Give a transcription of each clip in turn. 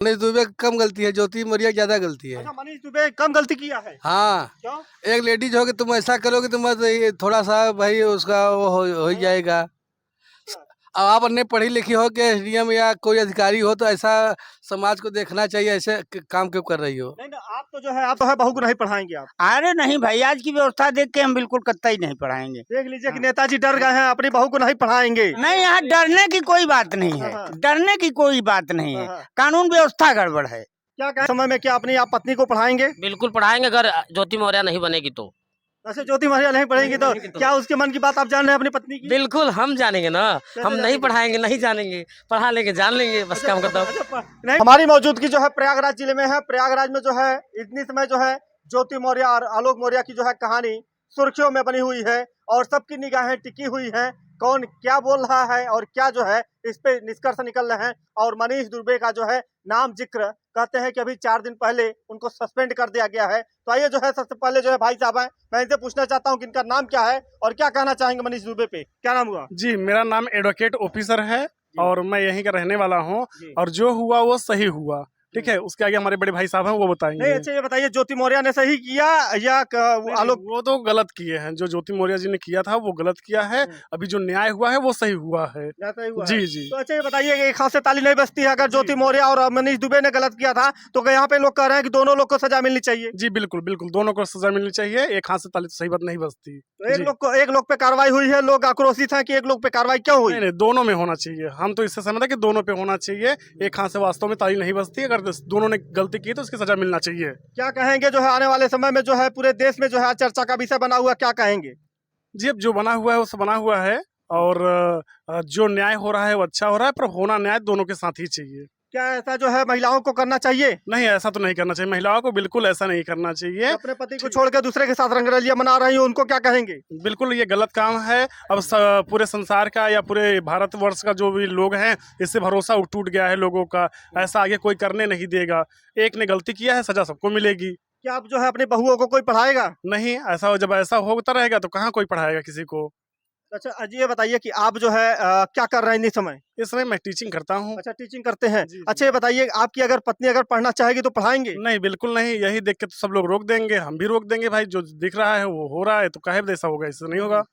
मनीष दुबे कम गलती है, ज्योति मौर्य ज्यादा गलती है। अच्छा, मनीष दुबे कम गलती किया है। हाँ, क्यों? एक लेडीज हो कि तुम ऐसा करोगे तो मत ये थोड़ा सा भाई उसका वो हो ही जाएगा। अब आप अन्य पढ़ी लिखी हो कि एसडीएम या कोई अधिकारी हो तो ऐसा समाज को देखना चाहिए, ऐसे काम क्यों कर रही हो। नहीं नहीं, आप तो जो है, आप तो है बहू को नहीं पढ़ाएंगे आप। अरे नहीं भाई, आज की व्यवस्था देख के हम बिल्कुल कतई नहीं पढ़ाएंगे। देख लीजिए कि नेताजी डर गए हैं, अपनी बहू को नहीं पढ़ाएंगे। नहीं, यहाँ डरने की कोई बात नहीं है, हाँ। डरने की कोई बात नहीं है। हाँ। कानून व्यवस्था गड़बड़ है। क्या कहें समय में क्या अपनी आप पत्नी को पढ़ाएंगे? बिल्कुल पढ़ाएंगे, अगर ज्योति मौर्य नहीं बनेगी तो। वैसे ज्योति मौर्य नहीं पढ़ेंगी तो क्या उसके मन की बात आप जान रहे हैं अपनी पत्नी की? बिल्कुल हम जानेंगे ना, हम नहीं पढ़ाएंगे नहीं जानेंगे, पढ़ा लेंगे जान लेंगे, बस काम करता हूँ। नहीं, हमारी मौजूदगी जो है प्रयागराज जिले में है। प्रयागराज में जो है इतनी समय जो है ज्योति मौर्य और आलोक मौर्य की जो है कहानी सुर्खियों में बनी हुई है और सबकी निगाहें टिकी हुई हैं। कौन क्या बोल रहा है और क्या जो है इस पे निष्कर्ष निकल रहे हैं। और मनीष दुबे का जो है नाम जिक्र कहते हैं कि अभी 4 दिन पहले उनको सस्पेंड कर दिया गया है। तो आइए जो है सबसे पहले जो है भाई साहब हैं, मैं इनसे पूछना चाहता हूं कि इनका नाम क्या है और क्या कहना चाहेंगे मनीष दुबे पे। क्या नाम हुआ? जी, मेरा नाम एडवोकेट ऑफिसर है और मैं यहीं का रहने वाला हूँ जी। और जो हुआ वो सही हुआ। ठीक है, उसके आगे हमारे बड़े भाई साहब हैं वो बताएंगे। नहीं, अच्छा ये बताइए ज्योति मौर्य ने सही किया या आलोक? वो तो गलत किए हैं, जो ज्योति मौर्य जी ने किया था वो गलत किया है। अभी जो न्याय हुआ है वो सही हुआ है। सही हुआ जी है। जी। तो अच्छा ये बताइए कि एक हाथ से ताली नहीं बजती है। अगर ज्योति मौर्य और मनीष दुबे ने गलत किया था तो यहाँ पे लोग कह रहे हैं कि दोनों लोग को सजा मिलनी चाहिए। जी बिल्कुल बिल्कुल, दोनों को सजा मिलनी चाहिए। एक हाथ से ताली तो सही बात नहीं बजती। तो एक लोग पे कार्रवाई हुई है, लोग आक्रोशित हैं कि एक लोग पे कार्रवाई क्यों हुई? नहीं, दोनों में होना चाहिए। हम तो इससे सहमत है कि दोनों पे होना चाहिए। एक हाथ से वास्तव में ताली नहीं बजती। अगर दोनों ने गलती की तो उसकी सजा मिलना चाहिए। क्या कहेंगे जो है आने वाले समय में जो है पूरे देश में जो है चर्चा का विषय बना हुआ, क्या कहेंगे? जी, अब जो बना हुआ है वो बना हुआ है और जो न्याय हो रहा है वो अच्छा हो रहा है, पर होना न्याय दोनों के साथ ही चाहिए। क्या ऐसा जो है महिलाओं को करना चाहिए? नहीं, ऐसा तो नहीं करना चाहिए। महिलाओं को बिल्कुल ऐसा नहीं करना चाहिए। अपने पति को छोड़ के दूसरे के साथ रंगरलिया मना रही हो, उनको क्या कहेंगे? बिल्कुल ये गलत काम है। अब पूरे संसार का या पूरे भारतवर्ष का जो भी लोग हैं, इससे भरोसा टूट गया है लोगों का। ऐसा आगे कोई करने नहीं देगा। एक ने गलती किया है, सजा सबको मिलेगी। क्या आप जो है अपनी बहुओं को कोई पढ़ाएगा? नहीं, ऐसा जब ऐसा होता रहेगा तो कहाँ कोई पढ़ाएगा किसी को। अच्छा अजी ये बताइए कि आप जो है क्या कर रहे हैं इस समय? इस समय मैं टीचिंग करता हूँ। अच्छा टीचिंग करते हैं। जी, जी। अच्छा ये बताइए आपकी अगर पत्नी अगर पढ़ना चाहेगी तो पढ़ाएंगे? नहीं, बिल्कुल नहीं। यही देख के तो सब लोग रोक देंगे, हम भी रोक देंगे। भाई जो दिख रहा है वो हो रहा है, तो काहे ऐसा होगा? इससे नहीं होगा।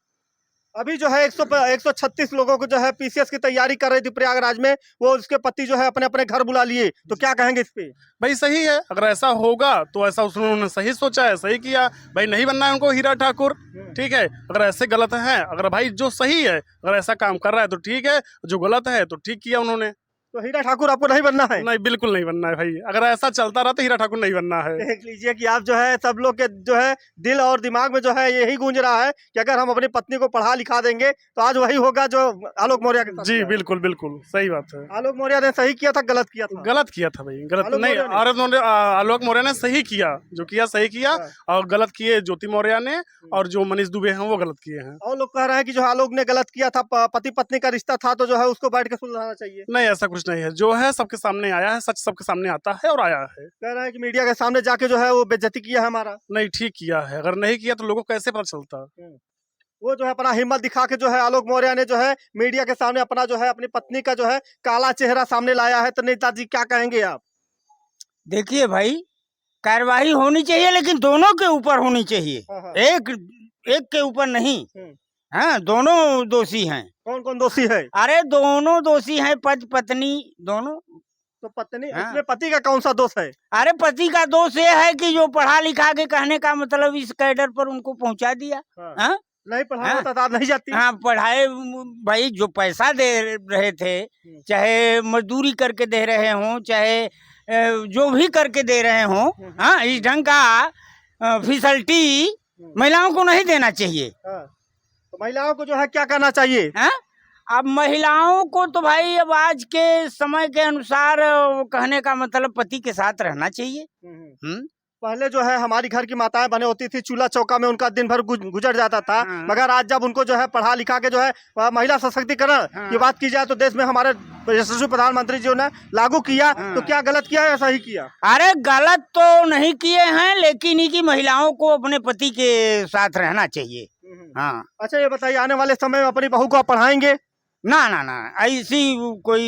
अभी जो है 136 लोगों को जो है पीसीएस की तैयारी कर रही थी प्रयागराज में, वो उसके पति जो है अपने अपने घर बुला लिए, तो क्या कहेंगे इस पे? भाई सही है, अगर ऐसा होगा तो ऐसा उन्होंने सही सोचा है, सही किया। भाई नहीं बनना है उनको हीरा ठाकुर। ठीक है, अगर ऐसे गलत है, अगर भाई जो सही है अगर ऐसा काम कर रहा है तो ठीक है, जो गलत है तो ठीक किया उन्होंने। तो हीरा ठाकुर आपको नहीं बनना है? नहीं, बिल्कुल नहीं बनना है भाई। अगर ऐसा चलता रहा तो हीरा ठाकुर नहीं बनना है। देख लीजिए कि आप जो है सब लोग के जो है दिल और दिमाग में जो है यही गूंज रहा है कि अगर हम अपनी पत्नी को पढ़ा लिखा देंगे तो आज वही होगा जो आलोक मौर्य के साथ जी हुआ। बिल्कुल बिल्कुल सही बात है। आलोक मौर्य ने सही किया था, गलत किया था? गलत किया था भाई, गलत आलोक नहीं। मौर्य ने? आलोक मौर्य ने सही किया, जो किया सही किया। हाँ। और गलत किए ज्योति मौर्य ने, और जो मनीष दुबे हैं वो गलत किए हैं। और लोग कह रहे हैं कि जो आलोक ने गलत किया था, पति पत्नी का रिश्ता था तो जो है उसको बैठ के सुलझाना चाहिए। नहीं, ऐसा कुछ नहीं है। जो है सबके सामने आया है, सच सबके सामने आता है और आया है। कह रहे हैं कि मीडिया के सामने जाके जो है वो बेइज्जती किया है हमारा। नहीं, ठीक किया है। अगर नहीं किया तो लोगों को कैसे पता चलता? वो जो है अपना हिम्मत दिखा के जो है आलोक मौर्य ने जो है मीडिया के सामने अपना जो है अपनी पत्नी का जो है काला चेहरा सामने लाया है। तो नेताजी क्या कहेंगे आप? देखिए भाई, कार्रवाई होनी चाहिए लेकिन दोनों के ऊपर होनी चाहिए, हाँ। एक एक के ऊपर नहीं। हाँ, दोनों दोषी हैं। कौन कौन दोषी है? अरे दोनों दोषी हैं, पति पत्नी दोनों। तो पत्नी, हाँ। इसमें पति का कौन सा दोष है? अरे पति का दोष ये है कि जो पढ़ा लिखा के, कहने का मतलब इस कैडर पर उनको पहुंचा दिया। हाँ? नहीं पढ़ा हाँ। होता तो आप नहीं जाती। हाँ, पढ़ाए। भाई जो पैसा दे रहे थे, चाहे मजदूरी करके दे रहे हों, चाहे जो भी करके दे रहे हों, हाँ, इस ढंग का फैसिलिटी महिलाओं को नहीं देना चाहिए। तो महिलाओं को जो है क्या करना चाहिए? हाँ? अब महिलाओं को तो भाई अब आज के समय के अनुसार कहने का मतलब पति के साथ रहना चाहिए। पहले जो है हमारी घर की माताएं बने होती थी, चूल्हा चौका में उनका दिन भर गुजर जाता था। हाँ। मगर आज जब उनको जो है पढ़ा लिखा के जो है महिला सशक्तिकरण की बात की जाए तो देश में हमारे यशस्वी प्रधानमंत्री जी ने लागू किया। तो क्या गलत किया है या सही किया? अरे गलत तो नहीं किए हैं, लेकिन ही की महिलाओं को अपने पति के साथ रहना चाहिए। हाँ। अच्छा ये बताइए आने वाले समय में अपनी बहू को आप पढ़ाएंगे? ना ना ना, ऐसी कोई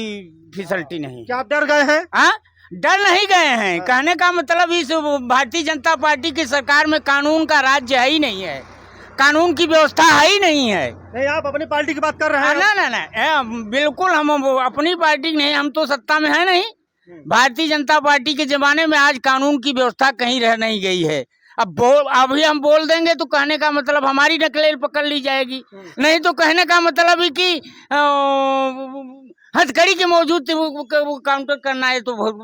फैसिलिटी नहीं। क्या आप डर गए हैं? हाँ? डर नहीं गए हैं। कहने का मतलब इस भारतीय जनता पार्टी की सरकार में कानून का राज्य है ही नहीं है, कानून की व्यवस्था है ही नहीं है। नहीं, आप अपनी पार्टी की बात कर रहे हैं। ना, बिल्कुल हम अपनी पार्टी नहीं, हम तो सत्ता में है नहीं। भारतीय जनता पार्टी के जमाने में आज कानून की व्यवस्था कहीं रह नहीं गई है। अभी हम बोल देंगे तो कहने का मतलब हमारी नकलेल पकड़ ली जाएगी, नहीं तो कहने का मतलब है कि हथकड़ी के मौजूद थे वो काउंटर करना है तो बहुत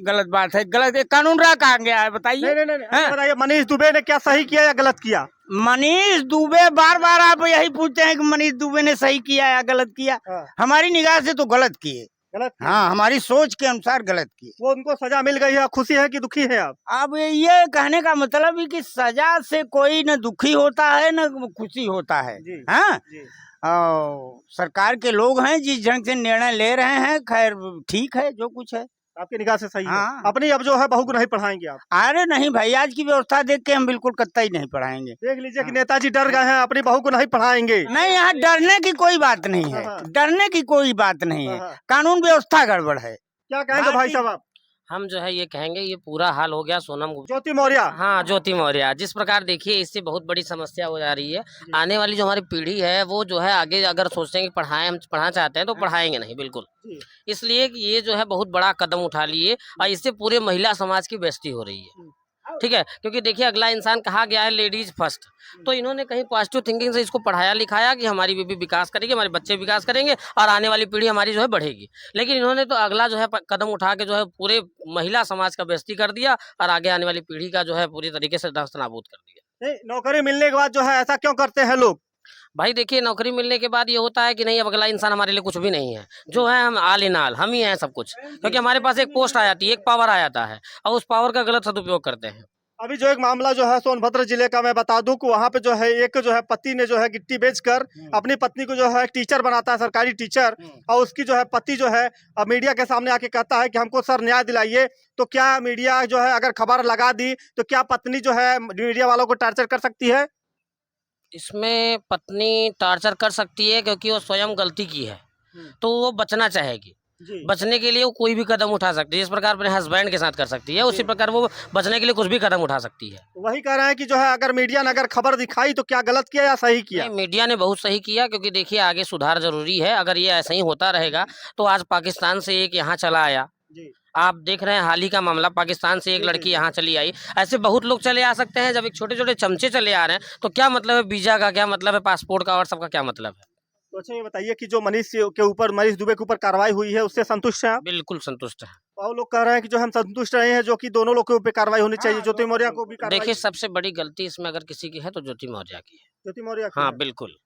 गलत बात है। गलत कानून रहा कहाँ गया है बताइए। नहीं, बताइए मनीष दुबे ने क्या सही किया या गलत किया? मनीष दुबे, बार बार आप यही पूछते हैं कि मनीष दुबे ने सही किया या गलत किया। हमारी निगाह से तो गलत किए। गलत किया। हाँ, हमारी सोच के अनुसार गलत किए। वो उनको सजा मिल गई है, खुशी है कि दुखी है आप? अब ये कहने का मतलब है कि सजा से कोई न दुखी होता है न खुशी होता है। हाँ, सरकार के लोग हैं जिस ढंग से निर्णय ले रहे हैं, खैर ठीक है, जो कुछ है आपकी निगाह से सही हाँ। है। अपनी अब जो है बहू को नहीं पढ़ाएंगे आप? अरे नहीं भाई, आज की व्यवस्था देख के हम बिल्कुल कतई नहीं पढ़ाएंगे। देख लीजिए कि नेताजी डर गए हैं, अपनी बहू को नहीं पढ़ाएंगे। नहीं, यहाँ डरने की कोई बात नहीं है, डरने की कोई बात नहीं है, कानून व्यवस्था गड़बड़ है। क्या कहेंगे भाई साहब आप? हम जो है ये कहेंगे ये पूरा हाल हो गया सोनम गुप्ता। ज्योति मौर्य। हाँ, ज्योति मौर्य जिस प्रकार देखिए इससे बहुत बड़ी समस्या हो जा रही है। आने वाली जो हमारी पीढ़ी है वो जो है आगे अगर सोचते हैं कि पढ़ाएं, हम पढ़ना चाहते हैं तो पढ़ाएंगे नहीं बिल्कुल। इसलिए कि ये जो है बहुत बड़ा कदम उठा लिए और इससे पूरे महिला समाज की बेइज्जती हो रही है। ठीक है, क्योंकि देखिए अगला इंसान कहा गया है लेडीज फर्स्ट, तो इन्होंने कहीं पॉजिटिव थिंकिंग से इसको पढ़ाया लिखाया कि हमारी बीबी विकास करेगी, हमारे बच्चे विकास करेंगे और आने वाली पीढ़ी हमारी जो है बढ़ेगी। लेकिन इन्होंने तो अगला जो है कदम उठा के जो है पूरे महिला समाज का बेइज्जती कर दिया और आगे आने वाली पीढ़ी का जो है पूरी तरीके से नाबूद कर दिया। नहीं, नौकरी मिलने के बाद जो है ऐसा क्यों करते हैं लोग? भाई देखिए नौकरी मिलने के बाद ये होता है कि नहीं अब अगला इंसान हमारे लिए कुछ भी नहीं है, जो है हम आल इन आल हम ही हैं सब कुछ, क्योंकि हमारे पास एक पोस्ट आ जाती है, एक पावर आ जाता है और उस पावर का गलत सदुपयोग करते हैं। अभी जो एक मामला जो है सोनभद्र जिले का मैं बता दूं कि वहाँ पे जो है एक जो है पति ने जो है गिट्टी बेचकर अपनी पत्नी को जो है टीचर बनाता है, सरकारी टीचर, और उसकी जो है पति जो है अब मीडिया के सामने आके कहता है कि हमको सर न्याय दिलाइए। तो क्या मीडिया जो है अगर खबर लगा दी तो क्या पत्नी जो है मीडिया वालों को टार्चर कर सकती है? इसमें पत्नी टार्चर कर सकती है क्योंकि वो स्वयं गलती की है तो वो बचना चाहेगी। बचने के लिए वो कोई भी कदम उठा सकती है, जिस प्रकार अपने हस्बैंड के साथ कर सकती है उसी प्रकार वो बचने के लिए कुछ भी कदम उठा सकती है। वही कह रहे हैं कि जो है अगर मीडिया ने अगर खबर दिखाई तो क्या गलत किया या सही किया? मीडिया ने बहुत सही किया, क्योंकि देखिए आगे सुधार जरूरी है। अगर ये ऐसा ही होता रहेगा तो आज पाकिस्तान से एक यहाँ चला आया, आप देख रहे हैं हाल ही का मामला, पाकिस्तान से एक लड़की यहाँ चली आई, ऐसे बहुत लोग चले आ सकते हैं। जब एक छोटे छोटे चमचे चले आ रहे हैं तो क्या मतलब है वीजा का, क्या मतलब है पासपोर्ट का और सबका क्या मतलब है? तो अच्छा ये बताइए कि जो मनीष दुबे के ऊपर कार्रवाई हुई है उससे संतुष्ट हैं आप? बिल्कुल संतुष्ट है। और लोग कह रहे हैं कि जो हम संतुष्ट रहे हैं, जो कि दोनों लोग के ऊपर कार्रवाई होनी चाहिए, ज्योति मौर्य को भी कार्रवाई। देखिए सबसे बड़ी गलती इसमें अगर किसी की है तो ज्योति मौर्य की है। ज्योति मौर्य की हाँ है। बिल्कुल,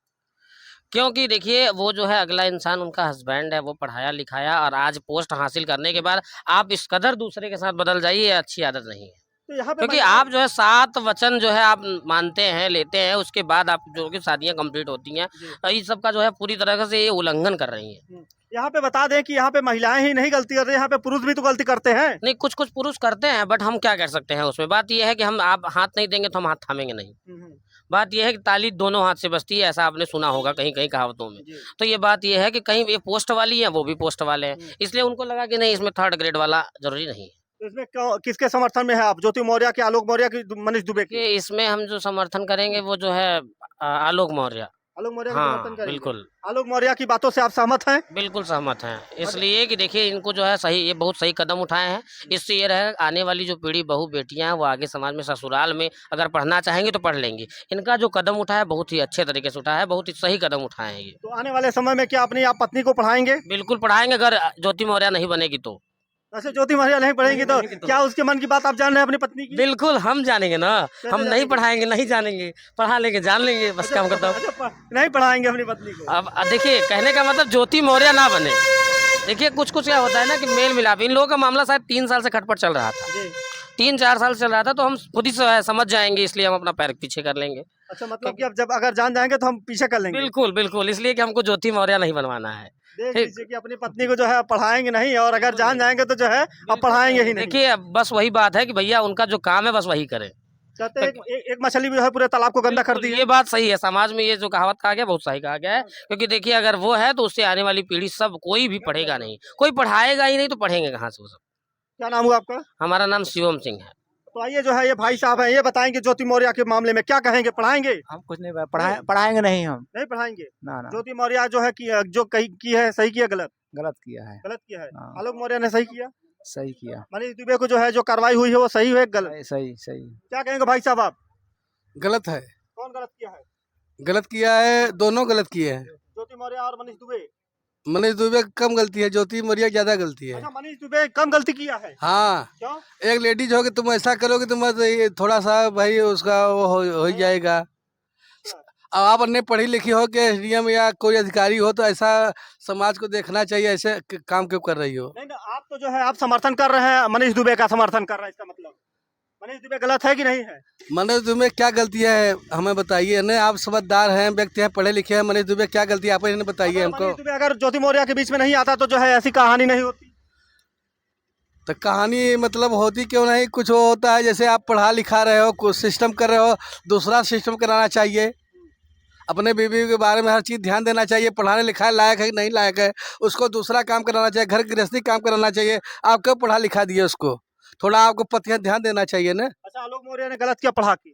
क्योंकि देखिए वो जो है अगला इंसान उनका हस्बैंड है, वो पढ़ाया लिखाया और आज पोस्ट हासिल करने के बाद आप इस कदर दूसरे के साथ बदल जाइए, ये अच्छी आदत नहीं है। तो यहाँ पे क्योंकि आप जो है 7 वचन जो है आप मानते हैं, लेते हैं, उसके बाद आप जो कि शादियां कंप्लीट होती हैं, तो इस सब का जो है पूरी तरह से ये उल्लंघन कर रही हैं। यहाँ पे बता दें कि यहाँ पे महिलाएं ही नहीं गलती करती, यहाँ पे पुरुष भी तो गलती करते हैं। नहीं, कुछ कुछ पुरुष करते हैं, बट हम क्या कर सकते हैं उसमें। बात यह है कि हम आप हाथ नहीं देंगे तो हम हाथ थामेंगे नहीं। बात यह है कि ताली दोनों हाथ से बजती है, ऐसा आपने सुना होगा कहीं कहीं कहावतों में। तो ये बात यह है कि कहीं ये पोस्ट वाली है, वो भी पोस्ट वाले हैं, इसलिए उनको लगा कि नहीं इसमें 3rd ग्रेड वाला जरूरी नहीं है। तो इसमें किसके समर्थन में है आप? ज्योति मौर्य के, आलोक मौर्य की, मनीष दुबे के? कि इसमें हम जो समर्थन करेंगे वो जो है आलोक मौर्य। आलोक मौर्य का समर्थन हाँ करेंगे? बिल्कुल, आलोक मौर्य की बातों से आप सहमत हैं? बिल्कुल सहमत हैं। इसलिए कि देखिए इनको जो है सही, ये बहुत सही कदम उठाए हैं। इससे ये रहे आने वाली जो पीढ़ी बहू बेटियां हैं वो आगे समाज में ससुराल में अगर पढ़ना चाहेंगे तो पढ़ लेंगे। इनका जो कदम उठाया है बहुत ही अच्छे तरीके से उठाया है, बहुत ही सही कदम उठाए हैं ये। तो आने वाले समय में क्या अपनी आप पत्नी को पढ़ाएंगे? बिल्कुल पढ़ाएंगे, अगर ज्योति मौर्य नहीं बनेगी तो। अच्छा, ज्योति मौर्य नहीं पढ़ेंगी तो क्या उसके मन की बात आप जान रहे हैं अपनी पत्नी की? बिल्कुल हम जानेंगे ना, हम नहीं पढ़ाएंगे नहीं जानेंगे, पढ़ा लेंगे जान लेंगे, बस काम करता हूँ। अच्छा, नहीं पढ़ाएंगे अपनी पत्नी को? अब देखिए कहने का मतलब ज्योति मौर्य ना बने। देखिए कुछ कुछ क्या होता है ना कि मेल मिलाप, इन लोगों का मामला शायद 3 साल से खटपट चल रहा था, 3-4 साल चल रहा था, तो हम खुद ही समझ जाएंगे, इसलिए हम अपना पैर पीछे कर लेंगे। अच्छा, मतलब कि अब जब अगर जान जाएंगे तो हम पीछे कर लेंगे? बिल्कुल बिल्कुल, इसलिए कि हमको ज्योति मौर्य नहीं बनवाना है। देख लीजिए कि अपनी पत्नी को जो है पढ़ाएंगे नहीं, और अगर जान जाएंगे तो जो है अब पढ़ाएंगे ही नहीं। देखिए बस वही बात है कि भैया उनका जो काम है बस वही करें। कहते हैं एक मछली भी जो है पूरे तालाब को गंदा कर दी है। ये बात सही है, समाज में ये जो कहावत कहा गया बहुत सही कहा गया है। क्योंकि देखिए अगर वो है तो उससे आने वाली पीढ़ी सब कोई भी पढ़ेगा नहीं, कोई पढ़ाएगा ही नहीं तो पढ़ेंगे कहाँ से वो सब। क्या नाम हुआ आपका? हमारा नाम शिवम सिंह है। तो आइए जो है ये भाई साहब हैं, ये बताएंगे ज्योति मौर्य के मामले में क्या कहेंगे, पढ़ाएंगे हम कुछ नहीं पढ़ाएंगे नहीं हम। नहीं पढ़ाएंगे? ना ना, ज्योति मौर्य जो है कि जो कही की है सही किया गलत? गलत किया है। गलत किया है। हाँ। आलोक मौर्य ने सही किया। सही किया। मनीष दुबे को जो है जो कार्रवाई हुई है वो सही है गलत? सही सही। क्या कहेंगे भाई साहब आप? गलत है, कौन गलत किया है? गलत किया है, दोनों गलत किए हैं। ज्योति मौर्य और मनीष दुबे? मनीष दुबे की कम गलती है, ज्योति मौर्य ज्यादा गलती है। अच्छा, मनीष दुबे कम गलती किया है? हाँ, क्यों? एक लेडीज हो कि तुम ऐसा करोगे तुम ये थोड़ा सा भाई उसका वो हो ही जाएगा। अब आप अन्य पढ़ी लिखी हो कि एसडीएम या कोई अधिकारी हो तो ऐसा समाज को देखना चाहिए, ऐसे काम क्यों कर रही हो? नहीं ना, आप तो जो है आप समर्थन कर रहे हैं, मनीष दुबे का समर्थन कर रहे हैं, इसका मतलब मनीष दुबे गलत है कि नहीं है? मनीष दुबे क्या गलती है हमें बताइए ना, आप समझदार हैं, व्यक्ति हैं, पढ़े लिखे हैं। मनीष दुबे क्या गलती है आप इन्हें बताइए हमको। मनीष दुबे अगर ज्योति मौर्य के बीच में नहीं आता तो जो है ऐसी कहानी नहीं होती। तो कहानी मतलब होती क्यों नहीं, कुछ वो होता है जैसे आप पढ़ा लिखा रहे हो, कुछ सिस्टम कर रहे हो, दूसरा सिस्टम कराना चाहिए। अपने बीवी के बारे में हर चीज़ ध्यान देना चाहिए, पढ़ाने लिखाने लायक है कि नहीं लायक है, उसको दूसरा काम कराना चाहिए, घर गृहस्थी काम कराना चाहिए। आप क्यों पढ़ा लिखा दिए उसको? थोड़ा आपको पतियां ध्यान देना चाहिए ना। अच्छा, आलोक मौर्य ने गलत किया पढ़ा के,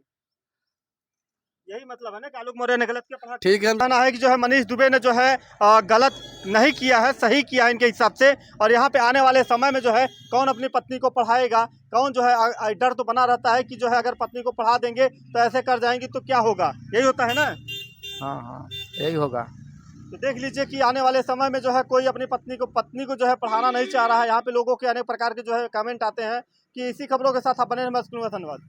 यही मतलब है ना कि आलोक मौर्य ने गलत किया पढ़ा के। ठीक है, कहना है कि जो है मनीष दुबे ने जो है गलत नहीं किया है, सही किया है इनके हिसाब से। और यहाँ पे आने वाले समय में जो है कौन अपनी पत्नी को पढ़ाएगा, कौन जो है डर तो बना रहता है कि जो है अगर पत्नी को पढ़ा देंगे तो ऐसे कर जाएंगी तो क्या होगा, यही होता है ना। हाँ हाँ, यही होगा। तो देख लीजिए कि आने वाले समय में जो है कोई अपनी पत्नी को जो है पढ़ाना नहीं चाह रहा है। यहाँ पे लोगों के अनेक प्रकार के जो है कमेंट आते हैं कि इसी खबरों के साथ आप बने रहें। मैं धन्यवाद।